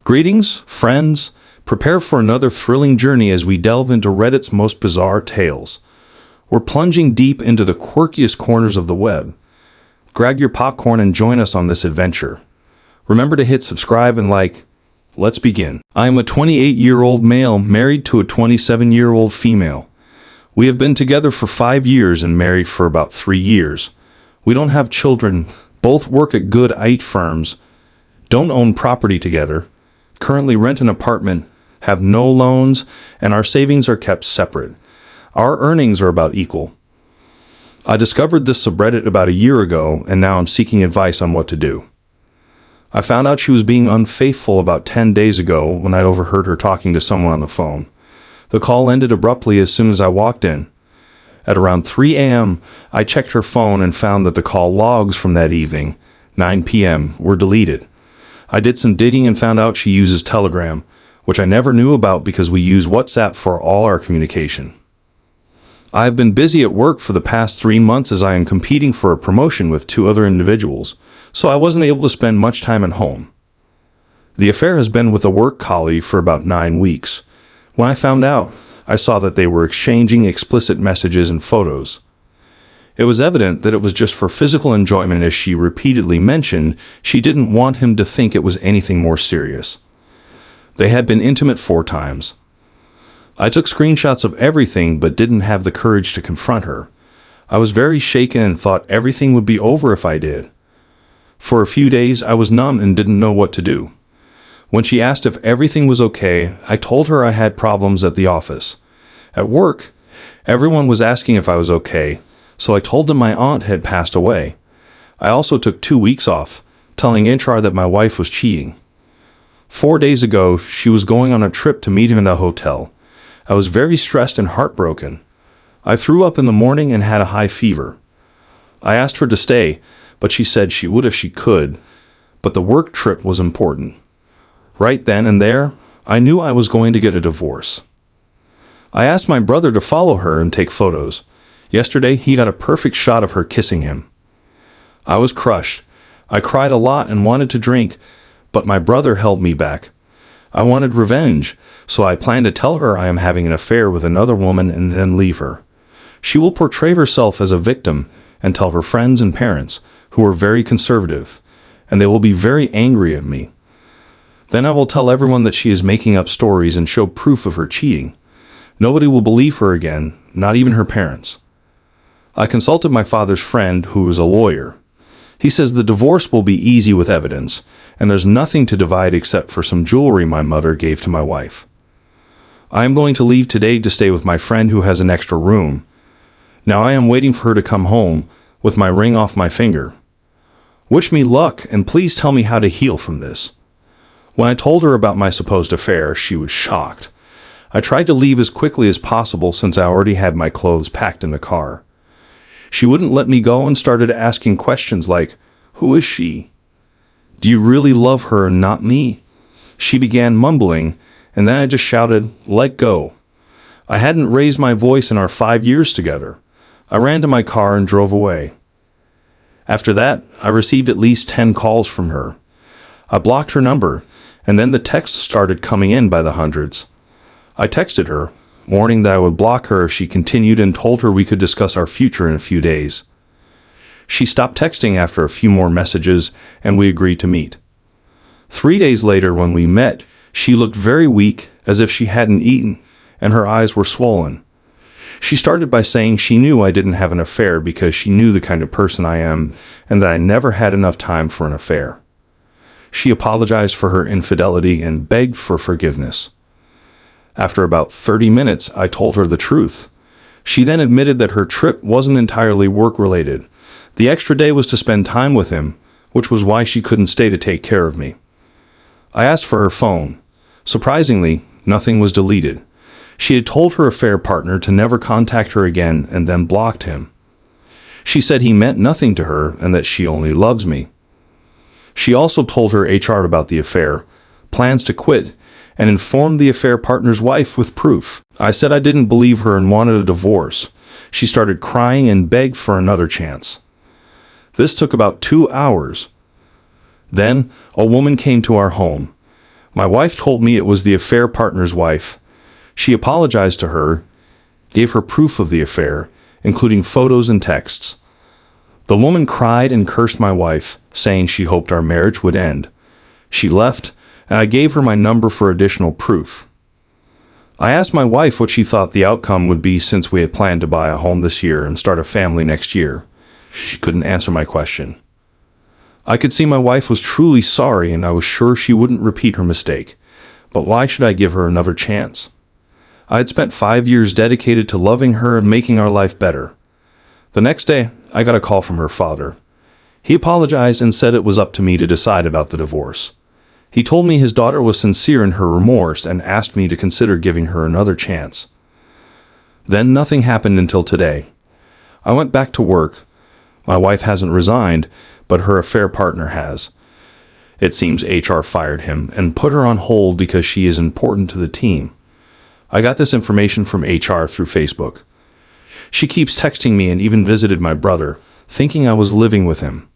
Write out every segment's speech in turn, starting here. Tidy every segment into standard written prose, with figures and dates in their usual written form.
Greetings, friends. Prepare for another thrilling journey as we delve into Reddit's most bizarre tales. We're plunging deep into the quirkiest corners of the web. Grab your popcorn and join us on this adventure. Remember to hit subscribe and like. Let's begin. I am a 28-year-old male married to a 27-year-old female. We have been together for 5 years and married for about 3 years. We don't have children, both work at good IT firms, don't own property together, currently rent an apartment, have no loans, and our savings are kept separate. Our earnings are about equal. I discovered this subreddit about a year ago, and now I'm seeking advice on what to do. I found out she was being unfaithful about 10 days ago when I overheard her talking to someone on the phone. The call ended abruptly as soon as I walked in. At around 3 a.m., I checked her phone and found that the call logs from that evening, 9 p.m., were deleted. I did some digging and found out she uses Telegram, which I never knew about because we use WhatsApp for all our communication. I have been busy at work for the past 3 months as I am competing for a promotion with 2 other individuals, so I wasn't able to spend much time at home. The affair has been with a work colleague for about 9 weeks. When I found out, I saw that they were exchanging explicit messages and photos. It was evident that it was just for physical enjoyment, as she repeatedly mentioned she didn't want him to think it was anything more serious. They had been intimate 4 times. I took screenshots of everything but didn't have the courage to confront her. I was very shaken and thought everything would be over if I did. For a few days I was numb and didn't know what to do. When she asked if everything was okay, I told her I had problems at the office. At work, everyone was asking if I was okay, so I told them my aunt had passed away. I also took 2 weeks off, telling HR that my wife was cheating. 4 days ago, she was going on a trip to meet him in a hotel. I was very stressed and heartbroken. I threw up in the morning and had a high fever. I asked her to stay, but she said she would if she could, but the work trip was important. Right then and there, I knew I was going to get a divorce. I asked my brother to follow her and take photos. Yesterday, he got a perfect shot of her kissing him. I was crushed. I cried a lot and wanted to drink, but my brother held me back. I wanted revenge, so I planned to tell her I am having an affair with another woman and then leave her. She will portray herself as a victim and tell her friends and parents, who are very conservative, and they will be very angry at me. Then I will tell everyone that she is making up stories and show proof of her cheating. Nobody will believe her again, not even her parents. I consulted my father's friend, who is a lawyer. He says the divorce will be easy with evidence, and there's nothing to divide except for some jewelry my mother gave to my wife. I am going to leave today to stay with my friend who has an extra room. Now I am waiting for her to come home, with my ring off my finger. Wish me luck, and please tell me how to heal from this. When I told her about my supposed affair, she was shocked. I tried to leave as quickly as possible since I already had my clothes packed in the car. She wouldn't let me go and started asking questions like, "Who is she? Do you really love her and not me?" She began mumbling, and then I just shouted, "Let go." I hadn't raised my voice in our 5 years together. I ran to my car and drove away. After that, I received at least 10 calls from her. I blocked her number, and then the texts started coming in by the hundreds. I texted her, warning that I would block her if she continued, and told her we could discuss our future in a few days. She stopped texting after a few more messages, and we agreed to meet. 3 days later, when we met, she looked very weak, as if she hadn't eaten, and her eyes were swollen. She started by saying she knew I didn't have an affair because she knew the kind of person I am, and that I never had enough time for an affair. She apologized for her infidelity and begged for forgiveness. After about 30 minutes, I told her the truth. She then admitted that her trip wasn't entirely work-related. The extra day was to spend time with him, which was why she couldn't stay to take care of me. I asked for her phone. Surprisingly, nothing was deleted. She had told her affair partner to never contact her again and then blocked him. She said he meant nothing to her and that she only loves me. She also told her HR about the affair, plans to quit, and informed the affair partner's wife with proof. I said I didn't believe her and wanted a divorce. She started crying and begged for another chance. This took about 2 hours. Then, a woman came to our home. My wife told me it was the affair partner's wife. She apologized to her, gave her proof of the affair, including photos and texts. The woman cried and cursed my wife, saying she hoped our marriage would end. She left, and I gave her my number for additional proof. I asked my wife what she thought the outcome would be since we had planned to buy a home this year and start a family next year. She couldn't answer my question. I could see my wife was truly sorry, and I was sure she wouldn't repeat her mistake. But why should I give her another chance? I had spent 5 years dedicated to loving her and making our life better. The next day, I got a call from her father. He apologized and said it was up to me to decide about the divorce. He told me his daughter was sincere in her remorse and asked me to consider giving her another chance. Then nothing happened until today. I went back to work. My wife hasn't resigned, but her affair partner has. It seems HR fired him and put her on hold because she is important to the team. I got this information from HR through Facebook. She keeps texting me and even visited my brother, thinking I was living with him.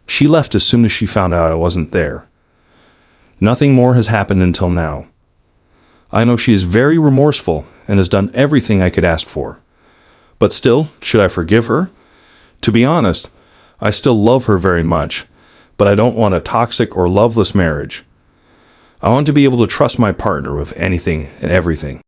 She left as soon as she found out I wasn't there. Nothing more has happened until now. I know she is very remorseful and has done everything I could ask for. But still, should I forgive her? To be honest, I still love her very much, but I don't want a toxic or loveless marriage. I want to be able to trust my partner with anything and everything.